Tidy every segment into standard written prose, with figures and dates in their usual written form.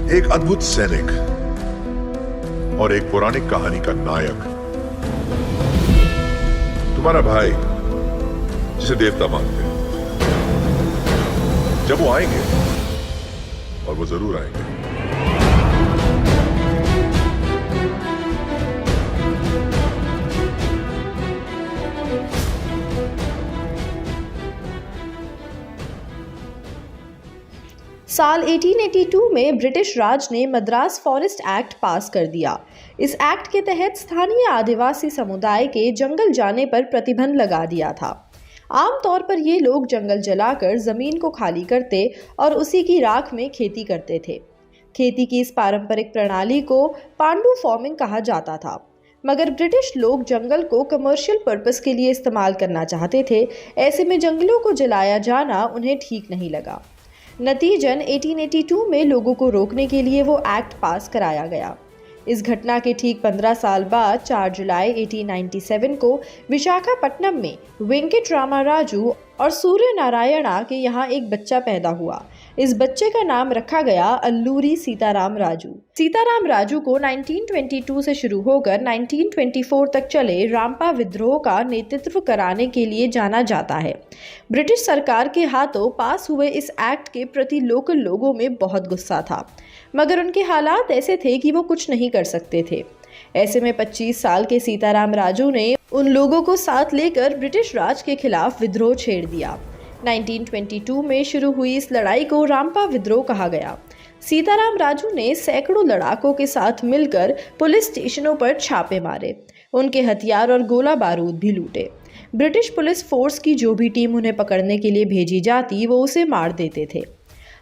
एक अद्भुत सैनिक और एक पौराणिक कहानी का नायक, तुम्हारा भाई जिसे देवता मानते हैं। जब वो आएंगे, और वो जरूर आएंगे, साल 1882 में ब्रिटिश राज ने मद्रास फॉरेस्ट एक्ट पास कर दिया। इस एक्ट के तहत स्थानीय आदिवासी समुदाय के जंगल जाने पर प्रतिबंध लगा दिया था। आमतौर पर ये लोग जंगल जलाकर जमीन को खाली करते और उसी की राख में खेती करते थे। खेती की इस पारंपरिक प्रणाली को पांडु फार्मिंग कहा जाता था। मगर ब्रिटिश लोग जंगल को कमर्शियल पर्पस के लिए इस्तेमाल करना चाहते थे। ऐसे में जंगलों को जलाया जाना उन्हें ठीक नहीं लगा। नतीजन 1882 में लोगों को रोकने के लिए वो एक्ट पास कराया गया। इस घटना के ठीक 15 साल बाद 4 जुलाई 1897 को विशाखापट्टनम में वेंकट रामाराजू और सूर्य नारायणा के यहाँ एक बच्चा पैदा हुआ। इस बच्चे का नाम रखा गया अल्लूरी सीताराम राजू। सीताराम राजू को 1922 से शुरू होकर 1924 तक चले रामपा विद्रोह का नेतृत्व कराने के लिए जाना जाता है। ब्रिटिश सरकार के हाथों पास हुए इस एक्ट के प्रति लोकल लोगों में बहुत गुस्सा था, मगर उनके हालात ऐसे थे कि वो कुछ नहीं कर सकते थे। ऐसे में 25 साल के सीताराम राजू ने उन लोगों को साथ लेकर ब्रिटिश राज के खिलाफ विद्रोह छेड़ दिया। 1922 में शुरू हुई इस लड़ाई को रामपा विद्रोह कहा गया। सीताराम राजू ने सैकड़ों लड़ाकों के साथ मिलकर पुलिस स्टेशनों पर छापे मारे, उनके हथियार और गोला बारूद भी लूटे। ब्रिटिश पुलिस फोर्स की जो भी टीम उन्हें पकड़ने के लिए भेजी जाती, वो उसे मार देते थे।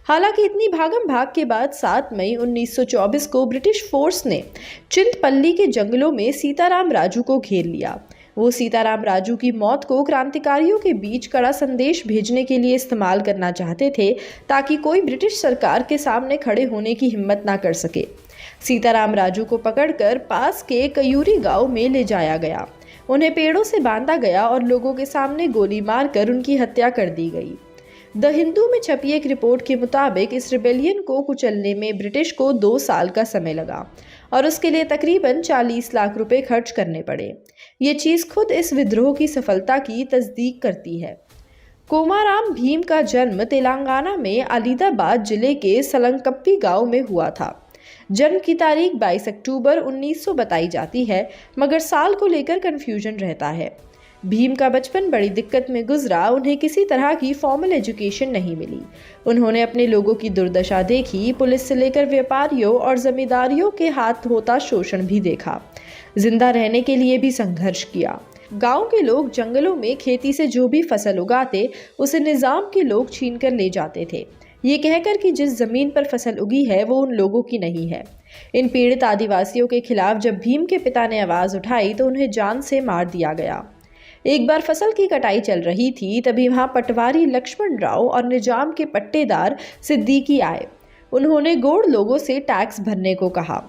हालांकि इतनी भागम भाग के बाद 7 मई 1924 को ब्रिटिश फोर्स ने चिंतपल्ली के जंगलों में सीताराम राजू को घेर लिया। वो सीताराम राजू की मौत को क्रांतिकारियों के बीच कड़ा संदेश भेजने के लिए इस्तेमाल करना चाहते थे, ताकि कोई ब्रिटिश सरकार के सामने खड़े होने की हिम्मत ना कर सके। सीताराम राजू को पकड़कर पास के कयूरी गांव में ले जाया गया। उन्हें पेड़ों से बांधा गया और लोगों के सामने गोली मारकर उनकी हत्या कर दी गई। द हिंदू में छपी एक रिपोर्ट के मुताबिक इस रिबेलियन को कुचलने में ब्रिटिश को 2 साल का समय लगा और उसके लिए तकरीबन 40 लाख रुपए खर्च करने पड़े। ये चीज़ खुद इस विद्रोह की सफलता की तस्दीक करती है। कोमाराम भीम का जन्म तेलंगाना में अलीदाबाद जिले के सलंकप्पी गांव में हुआ था। जन्म की तारीख 22 अक्टूबर 1900 बताई जाती है, मगर साल को लेकर कन्फ्यूजन रहता है। भीम का बचपन बड़ी दिक्कत में गुजरा। उन्हें किसी तरह की फॉर्मल एजुकेशन नहीं मिली। उन्होंने अपने लोगों की दुर्दशा देखी, पुलिस से लेकर व्यापारियों और जमींदारियों के हाथ होता शोषण भी देखा, जिंदा रहने के लिए भी संघर्ष किया। गांव के लोग जंगलों में खेती से जो भी फसल उगाते, उसे निजाम के लोग छीन कर ले जाते थे, ये कहकर कि जिस जमीन पर फसल उगी है वो उन लोगों की नहीं है। इन पीड़ित आदिवासियों के खिलाफ जब भीम के पिता ने आवाज उठाई तो उन्हें जान से मार दिया गया। एक बार फसल की कटाई चल रही थी, तभी वहां पटवारी लक्ष्मण राव और निजाम के पट्टेदार सिद्दीकी आए। उन्होंने गोंड लोगों से टैक्स भरने को कहा,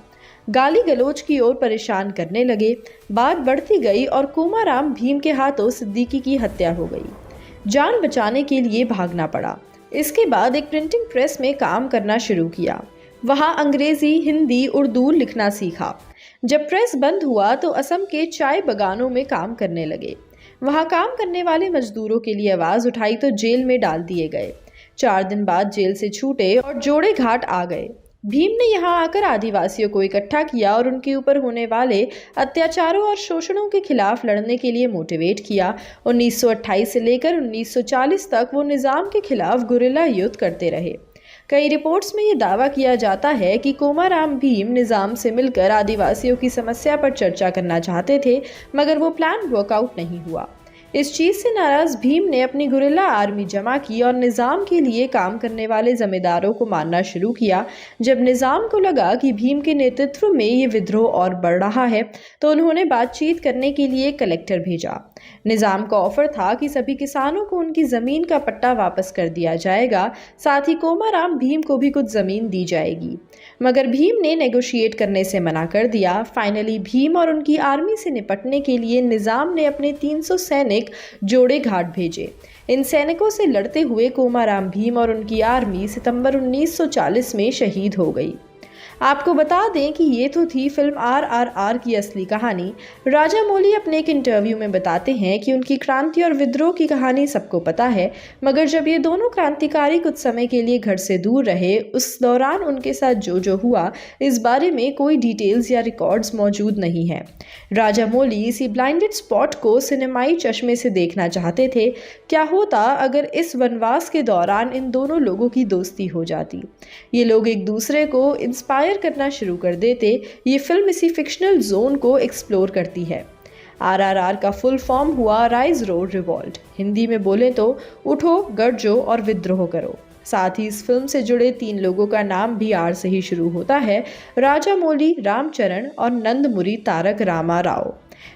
गाली गलौज की ओर परेशान करने लगे। बात बढ़ती गई और कोमाराम भीम के हाथों सिद्दीकी की हत्या हो गई। जान बचाने के लिए भागना पड़ा। इसके बाद एक प्रिंटिंग प्रेस में काम करना शुरू किया। वहां अंग्रेजी, हिंदी, उर्दू लिखना सीखा। जब प्रेस बंद हुआ तो असम के चाय बागानों में काम करने लगे। वहां काम करने वाले मजदूरों के लिए आवाज उठाई तो जेल में डाल दिए गए। 4 दिन बाद जेल से छूटे और जोड़े घाट आ गए। भीम ने यहाँ आकर आदिवासियों को इकट्ठा किया और उनके ऊपर होने वाले अत्याचारों और शोषणों के खिलाफ लड़ने के लिए मोटिवेट किया। 1928 से लेकर 1940 तक वो निजाम के खिलाफ गुरिल्ला युद्ध करते रहे। कई रिपोर्ट्स में ये दावा किया जाता है कि कोमाराम भीम निजाम से मिलकर आदिवासियों की समस्या पर चर्चा करना चाहते थे, मगर वो प्लान वर्कआउट नहीं हुआ। इस चीज से नाराज भीम ने अपनी गुरिल्ला आर्मी जमा की और निजाम के लिए काम करने वाले जमींदारों को मारना शुरू किया। जब निजाम को लगा कि भीम के नेतृत्व में ये विद्रोह और बढ़ रहा है, तो उन्होंने बातचीत करने के लिए कलेक्टर भेजा। निजाम का ऑफर था कि सभी किसानों को उनकी जमीन का पट्टा वापस कर दिया जाएगा, साथ ही कोमाराम भीम को भी कुछ जमीन दी जाएगी, मगर भीम ने नेगोशिएट करने से मना कर दिया। फाइनली भीम और उनकी आर्मी से निपटने के लिए निजाम ने अपने 300 सैनिक जोड़े घाट भेजे। इन सैनिकों से लड़ते हुए कोमाराम भीम और उनकी आर्मी सितंबर 1940 में शहीद हो गई। आपको बता दें कि ये तो थी फिल्म RRR की असली कहानी। राजामौली अपने एक इंटरव्यू में बताते हैं कि उनकी क्रांति और विद्रोह की कहानी सबको पता है, मगर जब ये दोनों क्रांतिकारी कुछ समय के लिए घर से दूर रहे, उस दौरान उनके साथ जो हुआ इस बारे में कोई डिटेल्स या रिकॉर्ड्स मौजूद नहीं है। राजामौली इसी ब्लाइंडेड स्पॉट को सिनेमाई चश्मे से देखना चाहते थे। क्या होता अगर इस वनवास के दौरान इन दोनों लोगों की दोस्ती हो जाती, ये लोग एक दूसरे को इंस्पायर करना शुरू कर देते। ये फिल्म इसी फिक्शनल जोन को एक्सप्लोर करती है। RRR का फुल फॉर्म हुआ राइज रोड रिवॉल्ट। हिंदी में बोले तो उठो, गर्जो और विद्रोह करो। साथ ही इस फिल्म से जुड़े 3 लोगों का नाम भी आर से ही शुरू होता है, राजामौली, रामचरण और नंदमुरी तारक रामा राव,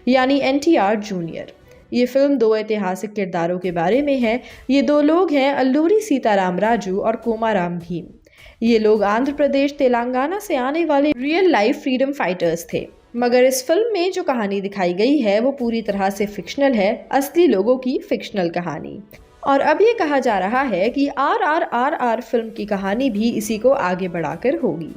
यानी NTR जूनियर। ये फिल्म 2 ऐतिहासिक किरदारों के बारे में है। ये 2 लोग हैं अल्लूरी सीताराम राजू और कोमाराम भीम। ये लोग आंध्र प्रदेश, तेलंगाना से आने वाले रियल लाइफ फ्रीडम फाइटर्स थे। मगर इस फिल्म में जो कहानी दिखाई गई है वो पूरी तरह से फिक्शनल है, असली लोगों की फिक्शनल कहानी। और अब ये कहा जा रहा है कि RRR फिल्म की कहानी भी इसी को आगे बढ़ाकर होगी।